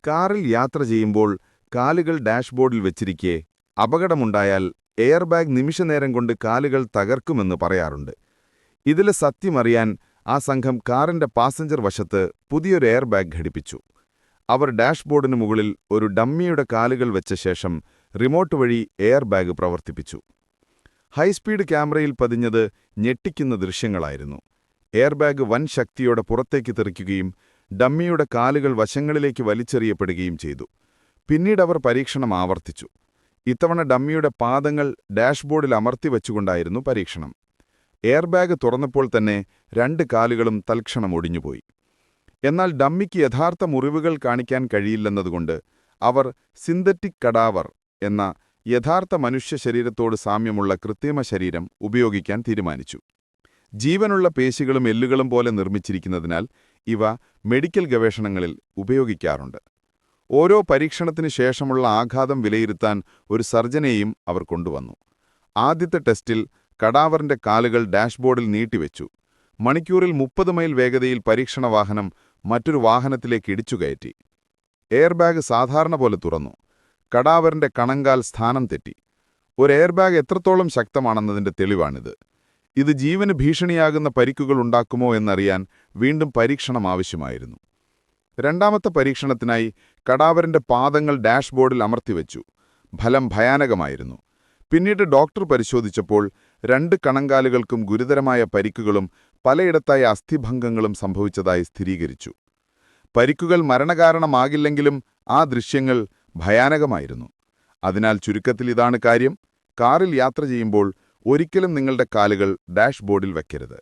കാറിൽ യാത്ര ചെയ്യുമ്പോൾ കാലുകൾ ഡാഷ്ബോർഡിൽ വെച്ചിരിക്കെ അപകടമുണ്ടായാൽ എയർ ബാഗ് നിമിഷനേരം കൊണ്ട് കാലുകൾ തകർക്കുമെന്ന് പറയാറുണ്ട്. ഇതിലെ സത്യമറിയാൻ ആ സംഘം കാറിന്റെ പാസഞ്ചർ വശത്ത് പുതിയൊരു എയർ ബാഗ് ഘടിപ്പിച്ചു. അവർ ഡാഷ്ബോർഡിനു മുകളിൽ ഒരു ഡമ്മിയുടെ കാലുകൾ വെച്ച ശേഷം റിമോട്ട് വഴി എയർ ബാഗ് പ്രവർത്തിപ്പിച്ചു. ഹൈസ്പീഡ് ക്യാമറയിൽ പതിഞ്ഞത് ഞെട്ടിക്കുന്ന ദൃശ്യങ്ങളായിരുന്നു. എയർ ബാഗ് വൻ ശക്തിയോടെ പുറത്തേക്ക് തെറിക്കുകയും ഡമ്മിയുടെ കാലുകൾ വശങ്ങളിലേക്ക് വലിച്ചെറിയപ്പെടുകയും ചെയ്തു. പിന്നീടവർ പരീക്ഷണം ആവർത്തിച്ചു. ഇത്തവണ ഡമ്മിയുടെ പാദങ്ങൾ ഡാഷ്ബോർഡിൽ അമർത്തിവെച്ചുകൊണ്ടായിരുന്നു പരീക്ഷണം. എയർ ബാഗ് തുറന്നപ്പോൾ തന്നെ 2 കാലുകളും തൽക്ഷണം ഒടിഞ്ഞുപോയി. എന്നാൽ ഡമ്മിക്ക് യഥാർത്ഥ മുറിവുകൾ കാണിക്കാൻ കഴിയില്ലെന്നതുകൊണ്ട് അവർ സിന്തറ്റിക് കഡാവർ എന്ന യഥാർത്ഥ മനുഷ്യ ശരീരത്തോട് സാമ്യമുള്ള കൃത്രിമ ശരീരം ഉപയോഗിക്കാൻ തീരുമാനിച്ചു. ജീവനുള്ള പേശികളും എല്ലുകളും പോലെ നിർമ്മിച്ചിരിക്കുന്നതിനാൽ ഇവ മെഡിക്കൽ ഗവേഷണങ്ങളിൽ ഉപയോഗിക്കാറുണ്ട്. ഓരോ പരീക്ഷണത്തിനു ശേഷമുള്ള ആഘാതം വിലയിരുത്താൻ ഒരു സർജനെയും അവർ കൊണ്ടുവന്നു. ആദ്യത്തെ ടെസ്റ്റിൽ കഡാവറിന്റെ കാലുകൾ ഡാഷ്ബോർഡിൽ നീട്ടിവെച്ചു. മണിക്കൂറിൽ 30 മൈൽ വേഗതയിൽ പരീക്ഷണ വാഹനം മറ്റൊരു വാഹനത്തിലേക്ക് ഇടിച്ചുകയറ്റി. എയർ ബാഗ് സാധാരണ പോലെ തുറന്നു. കഡാവറിന്റെ കണങ്കാൽ സ്ഥാനം തെറ്റി. ഒരു എയർ ബാഗ് എത്രത്തോളം ശക്തമാണെന്നതിന്റെ തെളിവാണിത്. ഇത് ജീവന് ഭീഷണിയാകുന്ന പരിക്കുകൾ ഉണ്ടാക്കുമോ എന്നറിയാൻ വീണ്ടും പരീക്ഷണം ആവശ്യമായിരുന്നു. രണ്ടാമത്തെ പരീക്ഷണത്തിനായി കഡാവറിന്റെ പാദങ്ങൾ ഡാഷ്ബോർഡിൽ അമർത്തിവെച്ചു. ഫലം ഭയാനകമായിരുന്നു. പിന്നീട് ഡോക്ടർ പരിശോധിച്ചപ്പോൾ 2 കണങ്കാലുകൾക്കും ഗുരുതരമായ പരിക്കുകളും പലയിടത്തായി അസ്ഥിഭംഗങ്ങളും സംഭവിച്ചതായി സ്ഥിരീകരിച്ചു. പരിക്കുകൾ മരണകാരണമാകില്ലെങ്കിലും ആ ദൃശ്യങ്ങൾ ഭയാനകമായിരുന്നു. അതിനാൽ ചുരുക്കത്തിൽ ഇതാണ് കാര്യം: കാറിൽ യാത്ര ചെയ്യുമ്പോൾ ഒരിക്കലും നിങ്ങളുടെ കാലുകൾ ഡാഷ്ബോർഡിൽ വയ്ക്കരുത്.